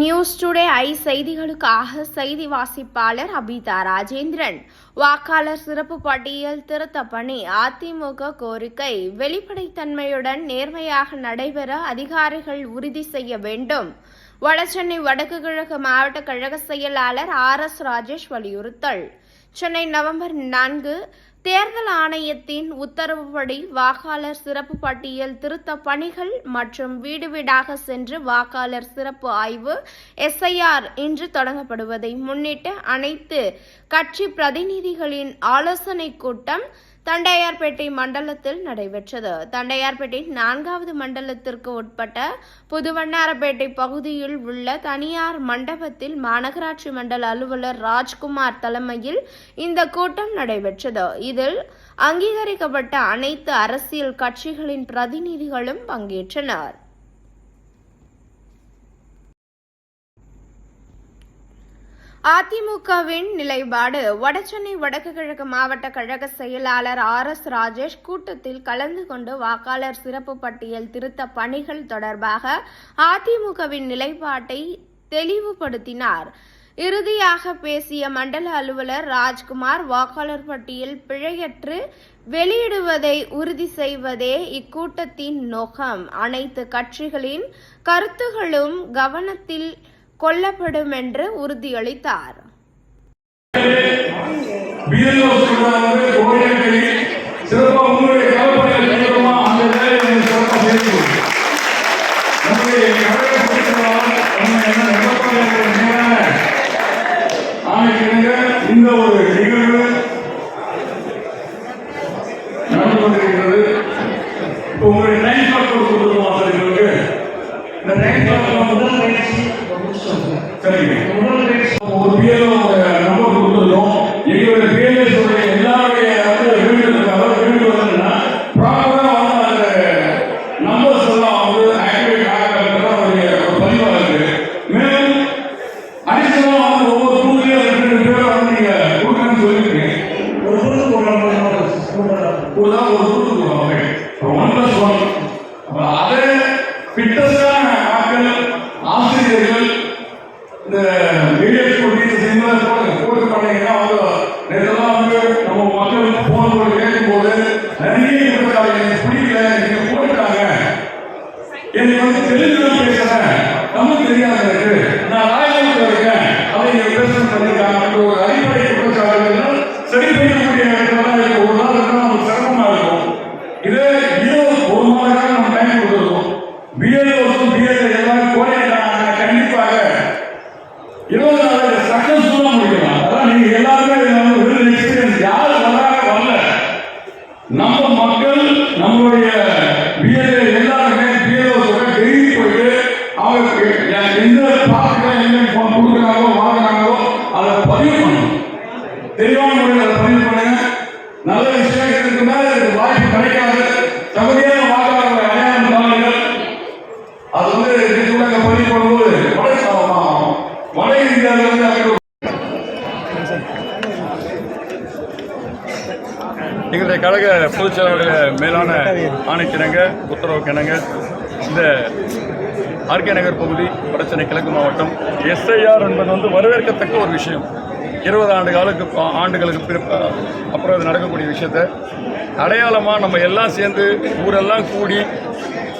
News today செய்திகளுக்காக செய்தி வாசிப்பாளர் அபிதா ராஜேந்திரன். வாக்காளர் சிறப்பு பட்டியல் திருத்த பணி அதிமுக கோரிக்கை வெளிப்படைத்தன்மையுடன் நேர்மையாக நடைபெற அதிகாரிகள் உறுதி செய்ய வேண்டும். வடசென்னை வடக்கு கிழக்கு மாவட்ட கழக செயலாளர் RS ராஜேஷ் வலியுறுத்தல். சென்னை நவம்பர் 4 தேர்தல் ஆணையத்தின் உத்தரவுப்படி வாக்காளர் சிறப்பு பட்டியல் திருத்த பணிகள் மற்றும் வீடு வீடாக சென்று வாக்காளர் சிறப்பு ஆய்வு SIR இன்று தொடங்கப்படுவதை முன்னிட்டு அனைத்து கட்சி பிரதிநிதிகளின் ஆலோசனைக் கூட்டம் தண்டையார்பேட்டை மண்டலத்தில் நடைபெற்றது. தண்டையார்பேட்டை 4வது மண்டலத்திற்கு உட்பட்ட புதுவண்ணாரப்பேட்டை பகுதியில் உள்ள தனியார் மண்டபத்தில் மாநகராட்சி மண்டல அலுவலர் ராஜ்குமார் தலைமையில் இந்த கூட்டம் நடைபெற்றது. இதில் அங்கீகரிக்கப்பட்ட அனைத்து அரசியல் கட்சிகளின் பிரதிநிதிகளும் பங்கேற்றனர். அதிமுகவின் நிலைப்பாடு. வடசென்னை வடக்கு கிழக்கு மாவட்ட கழக செயலாளர் RS ராஜேஷ் கூட்டத்தில் கலந்து கொண்டு வாக்காளர் சிறப்பு பட்டியல் திருத்த பணிகள் தொடர்பாக அதிமுகவின் நிலைப்பாட்டை தெளிவுபடுத்தினார். இறுதியாக பேசிய மண்டல அலுவலர் ராஜ்குமார், வாக்காளர் பட்டியல் பிழையற்று வெளியிடுவதை உறுதி செய்வதே இக்கூட்டத்தின் நோக்கம். அனைத்து கட்சிகளின் கருத்துகளும் கவனத்தில் கொல்லப்படும் என்று உறுதியளித்தார். இந்த ஒரு நிகழ்வு நடந்து கொண்டிருக்கிறது. உங்களுடைய டைம் கார்டு கொடுத்துருவோம் சார். எங்களுக்கு இந்த டைம் கார்டு முதல் பயிற்சி சரிங்க. ஒரு பிஎல்ஓ நம்பர் கொடுத்துருக்கோம். எங்களுடைய பிஎல்ஏ எல்லாருடைய வீடு வரணும்னா ப்ராப்பரா அந்த நம்பர்ஸ் எல்லாம் ஆக்டிவேட் ஆகிறதுக்கு ஒரு பதிவாக இருக்கு. மேலும் அடிஷனலாக ஒவ்வொரு டூர்லயும் 2 பேர் நீங்க கொடுக்கணும்னு சொல்லிருக்கீங்க. ஒரு டூருக்கு அதை ஃபிட்டஸ்டான ஆட்கள், ஆசிரியர்கள், இந்த மீடியா போட்டு பண்ணீங்கன்னா நேரெல்லாம் நம்ம மக்கள் போன் போட்டு கேட்கும் போது நிறைய பிடிக்கல, நீங்க போட்டுட்டாங்க, எனக்கு தெலுங்கு பேசுறேன், தமிழ் தெரியாது, எனக்கு நான் ராயலூர்ல இருக்கேன், அதை நீங்க பேசணும் பண்ணிருக்காங்க. ஒரு அடிப்படை குற்றச்சாட்டுகள் சரி செய்யக்கூடிய இடத்துல ஒரு நாள் நமக்கு சிரமமா இருக்கும். இதே ஒரு மாத காலம் நம்ம டைம் கொடுத்துருக்கோம். பிஎல்ஓக்கும் பிஎல்ஏ எல்லாரும் கோரிட்டாங்க. கண்டிப்பாக 20 நாள் சக்சஸ்ஃபுல்லா முடிக்கலாம். அதான் நீங்க எல்லாருமே எக்ஸ்பீரியன்ஸ் யாரு வரல, நம்ம மக்கள் நம்மளுடைய பிஎல்ஏ எல்லாருமே பிஎல்ஓ டெய்லி போயிட்டு அவங்க எந்த பாத்துக்கலாம் என்ன கொடுக்குறாங்களோ வாங்குறாங்களோ அதை பதிவு பண்ணணும். தெளிவான முறையில் அதை பதிவு பண்ணுங்க. நல்ல விஷயம் இருக்குன்னா வாய்ப்பு கிடைக்காது. தகுதியான வாக்காளர்கள் அடையாளம் தாளுங்கள். அது பதிவு பண்ணும்போது வட இந்தியாவில் எங்களுடைய கழக பொதுச் செயலாளருடைய மேலான ஆணைக்கிணங்க உத்தரவுக்கிணங்க இந்த RK நகர் பகுதி வடசென்னை கிழக்கு மாவட்டம் SIR என்பது வரவேற்கத்தக்க ஒரு விஷயம். 20 ஆண்டுகளுக்கு அப்புறம் இது நடக்கக்கூடிய விஷயத்தை அடையாளமாக நம்ம எல்லாம் சேர்ந்து ஊரெல்லாம் கூடி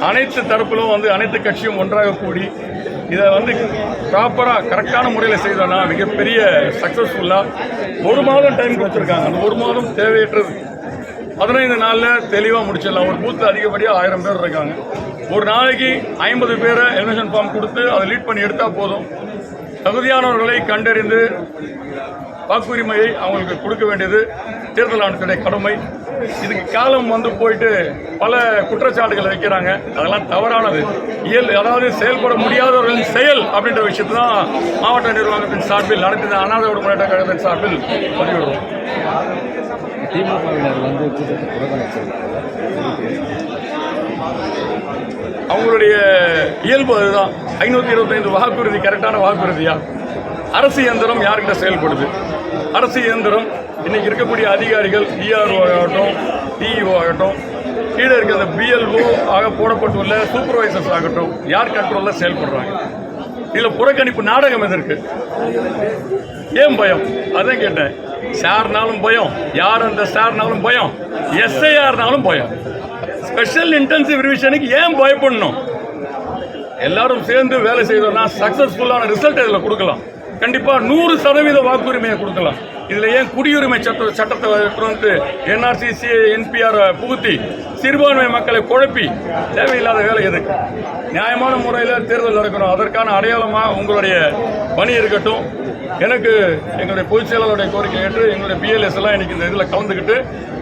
அனைத்து தரப்பிலும் அனைத்து கட்சியும் ஒன்றாக கூடி இதை ப்ராப்பராக கரெக்டான முறையில் செய்தோன்னா மிகப்பெரிய சக்ஸஸ்ஃபுல்லாக 1 மாதம் டைம் கொடுத்துருக்காங்க. அந்த 1 மாதம் தேவையற்றது. 15 நாளில் தெளிவாக முடிச்சிடலாம். ஒரு பூத்து அதிகப்படியாக 1000 பேர் இருக்காங்க. ஒரு நாளைக்கு 50 பேரை எலிமினேஷன் ஃபார்ம் கொடுத்து அதை லீட் பண்ணி எடுத்தால் போதும். தகுதியானவர்களை கண்டறிந்து வாக்குரிமையை அவங்களுக்கு கொடுக்க வேண்டியது தேர்தல் ஆணையத்துடைய கடமை. இதுக்கு காலம் போயிட்டு பல குற்றச்சாட்டுகளை வைக்கிறாங்க. அதெல்லாம் தவறானது. அதாவது செயல்பட முடியாதவர்களின் செயல் அப்படின்ற விஷயத்தை தான் மாவட்ட நிர்வாகத்தின் சார்பில் நடத்தின அனாதை முன்னேற்ற கழகத்தின் சார்பில் பதிவிடுவோம். அவங்களுடைய இயல்பு அதுதான். 525 வாக்குறுதி கரெக்டான வாக்குறுதியா? அரசு இயந்திரம் யார்கிட்ட செயல்படுது? அரசு இயந்திரம் இன்னைக்கு இருக்கக்கூடிய அதிகாரிகள் DRO ஆகட்டும், DEO ஆகட்டும், கீழே இருக்கிற BLO ஆக போடப்பட்டுள்ள சூப்பர்வைசர்ஸ் ஆகட்டும், யார் கண்ட்ரோலில் செயல்படுறாங்க? இதில் புறக்கணிப்பு நாடகம் எதற்கு? ஏன் பயம்? அதான் கேட்டேன். சார்னாலும் பயம், யார் அந்த சார்னாலும் பயம், எஸ்ஐஆர்னாலும் பயம். ஸ்பெஷல் இன்டென்சிவ் ரிவிஷனுக்கு ஏன் பயப்படணும்? எல்லாரும் சேர்ந்து வேலை செய்தோம்னா சக்சஸ்ஃபுல்லான ரிசல்ட் இதில் கொடுக்கலாம். கண்டிப்பாக 100% வாக்குரிமையை கொடுக்கலாம். இதில் ஏன் குடியுரிமை சட்டத்தை வந்து NRC NPR புகுத்தி சிறுபான்மை மக்களை குழப்பி தேவையில்லாத வேலை எதுக்கு? நியாயமான முறையில் தேர்தல் நடக்கணும். அதற்கான அடையாளமாக உங்களுடைய பணி இருக்கட்டும். எனக்கு எங்களுடைய பொதுச் செயலாளருடைய கோரிக்கை ஏற்று எங்களுடைய BLS எல்லாம் இன்னைக்கு இந்த இதில் கலந்துக்கிட்டு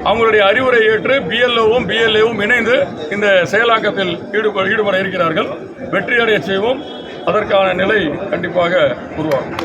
அவங்களுடைய அறிவுரை ஏற்று BLOவும் BLAவும் இணைந்து இந்த செயலாக்கத்தில் ஈடுபட இருக்கிறார்கள். வெற்றியடைய செய்வோம். அதற்கான நிலை கண்டிப்பாக உருவாகும்.